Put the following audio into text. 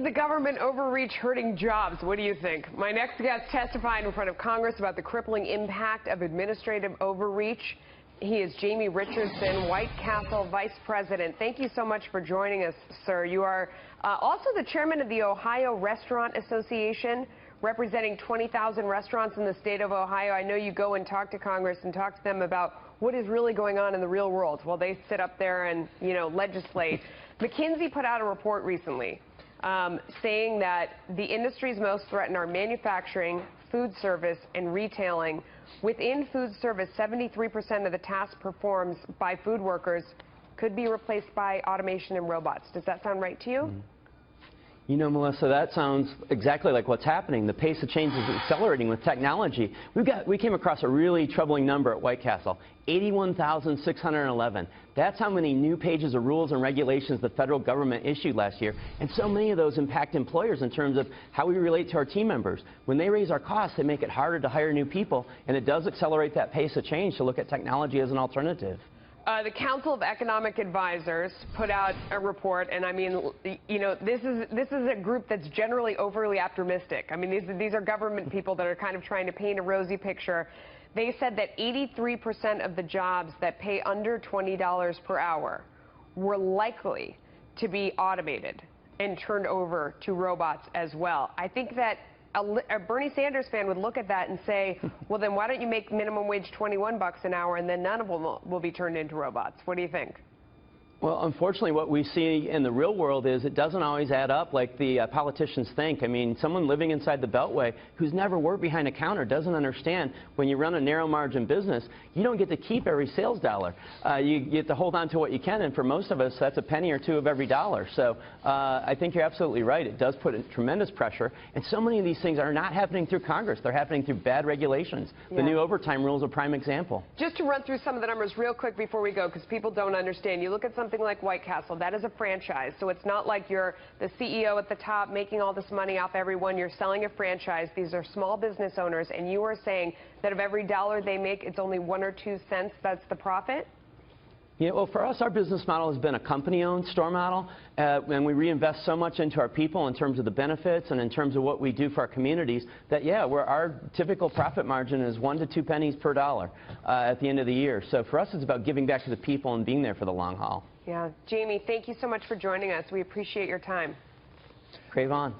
Is the government overreach hurting jobs? What do you think? My next guest testifying in front of Congress about the crippling impact of administrative overreach. He is Jamie Richardson, White Castle Vice President. Thank you so much for joining us, sir. You are also the chairman of the Ohio Restaurant Association, representing 20,000 restaurants in the state of Ohio. I know you go and talk to Congress and talk to them about what is really going on in the real world while they sit up there and, legislate. McKinsey put out a report recently saying that the industries most threatened are manufacturing, food service, and retailing. Within food service, 73% of the tasks performed by food workers could be replaced by automation and robots. Does that sound right to you? You know, Melissa, that sounds exactly like what's happening. The pace of change is accelerating with technology. We came across a really troubling number at White Castle, 81,611. That's how many new pages of rules and regulations the federal government issued last year. And so many of those impact employers in terms of how we relate to our team members. When they raise our costs, they make it harder to hire new people, and it does accelerate that pace of change to look at technology as an alternative. The Council of Economic Advisors put out a report, and I mean, this is a group that's generally overly optimistic. I mean, these are government people that are kind of trying to paint a rosy picture. They said that 83% of the jobs that pay under $20 per hour were likely to be automated and turned over to robots as well. I think that a Bernie Sanders fan would look at that and say, well, then why don't you make minimum wage $21 an hour and then none of them will be turned into robots? What do you think? Well, unfortunately, what we see in the real world is it doesn't always add up like the politicians think. I mean, someone living inside the Beltway who's never worked behind a counter doesn't understand when you run a narrow margin business, you don't get to keep every sales dollar. You get to hold on to what you can, and for most of us, that's a penny or two of every dollar. So I think you're absolutely right. It does put tremendous pressure, and so many of these things are not happening through Congress. They're happening through bad regulations. Yeah. The new overtime rule is a prime example. Just to run through some of the numbers real quick before we go, because people don't understand. You look at something like White Castle, that is a franchise, so it's not like you're the CEO at the top making all this money off everyone. You're selling a franchise. These are small business owners, and you are saying that of every dollar they make, it's only 1 or 2 cents that's the profit? Yeah, well, for us, our business model has been a company-owned store model, and we reinvest so much into our people in terms of the benefits and in terms of what we do for our communities that, yeah, our typical profit margin is 1 to 2 pennies per dollar at the end of the year. So for us, it's about giving back to the people and being there for the long haul. Yeah. Jamie, thank you so much for joining us. We appreciate your time. Crave on.